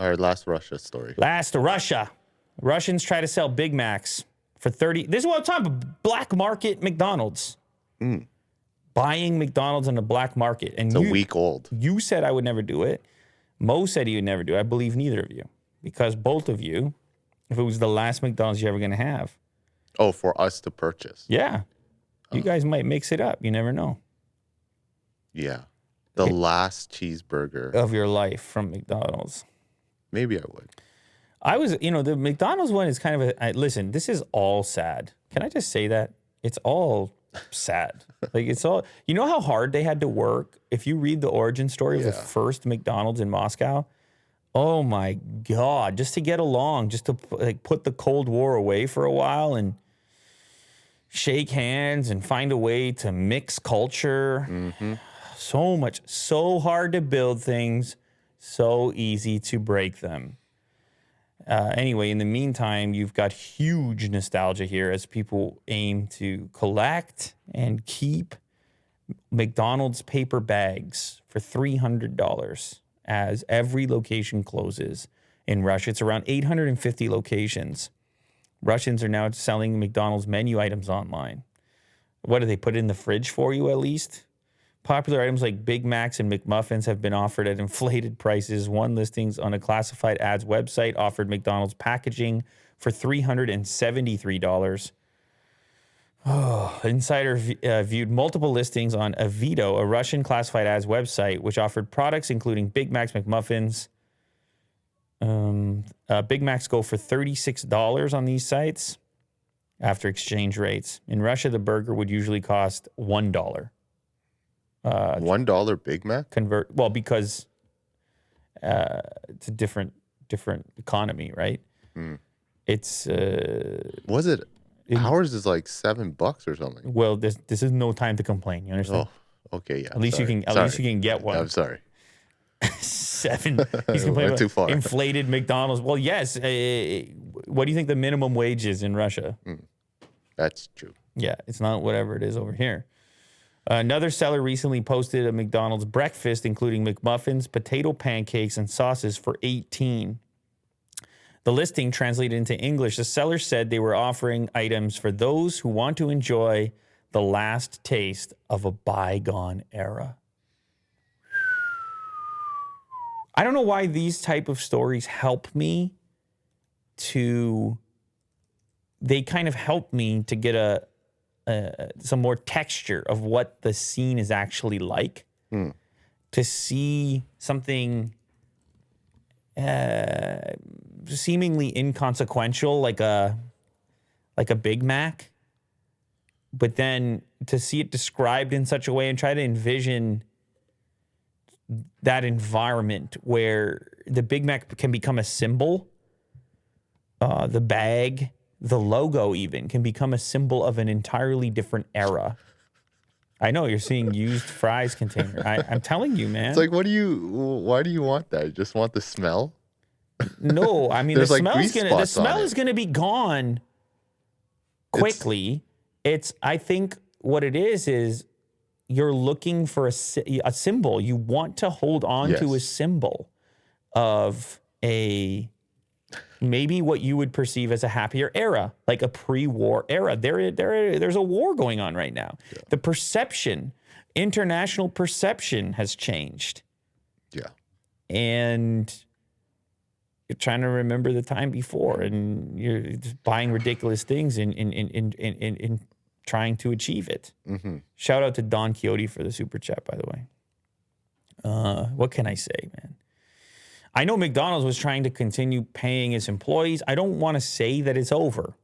Our last Russia story. Last to Russia. Russians try to sell Big Macs for 30. This is what I'm talking about. Black market McDonald's. Buying McDonald's on the black market. And It's a week old. You said I would never do it. Mo said he would never do it. I believe neither of you. Because both of you, if it was the last McDonald's you're ever going to have. Oh, for us to purchase. Yeah. You guys might mix it up. You never know. Yeah. The last cheeseburger. Of your life from McDonald's. Maybe I would. I was, the McDonald's one is kind of listen, this is all sad. Can I just say that? It's all sad. Like it's all, you know how hard they had to work? If you read the origin story of the first McDonald's in Moscow, oh my God, just to get along, just to put the Cold War away for a while and shake hands and find a way to mix culture. Mm-hmm. So hard to build things, so easy to break them. Anyway, in the meantime, you've got huge nostalgia here as people aim to collect and keep McDonald's paper bags for $300 as every location closes in Russia. It's around 850 locations. Russians are now selling McDonald's menu items online. What do they put in the fridge for you at least? Popular items like Big Macs and McMuffins have been offered at inflated prices. One listings on a classified ads website offered McDonald's packaging for $373. Oh, Insider viewed multiple listings on Avito, a Russian classified ads website, which offered products including Big Macs, McMuffins. Big Macs go for $36 on these sites after exchange rates. In Russia, the burger would usually cost $1. $1 Big Mac? Because it's a different economy, right? It's was it? Ours is like $7 or something. Well, this is no time to complain. You understand? Oh, okay, yeah. At least you can get one. I'm sorry. 7. He's complaining about too far. Inflated McDonald's. Well, yes. What do you think the minimum wage is in Russia? That's true. Yeah, it's not whatever it is over here. Another seller recently posted a McDonald's breakfast, including McMuffins, potato pancakes, and sauces for $18. The listing translated into English, the seller said they were offering items for those who want to enjoy the last taste of a bygone era. I don't know why these type of stories help me they kind of help me to get some more texture of what the scene is actually like. To see something seemingly inconsequential like a Big Mac, but then to see it described in such a way and try to envision that environment where the Big Mac can become a symbol, the bag, the logo even can become a symbol of an entirely different era. I know you're seeing used fries container. I'm telling you, man. It's like, why do you want that? You just want the smell? No, I mean, the smell is going to be gone quickly. I think what it is you're looking for a symbol. You want to hold on to a symbol of maybe what you would perceive as a happier era, like a pre-war era. There's a war going on right now. Yeah. The perception, international perception has changed. Yeah. And you're trying to remember the time before, and you're buying ridiculous things in trying to achieve it. Mm-hmm. Shout out to Don Quixote for the super chat, by the way. What can I say, man? I know McDonald's was trying to continue paying its employees. I don't want to say that it's over.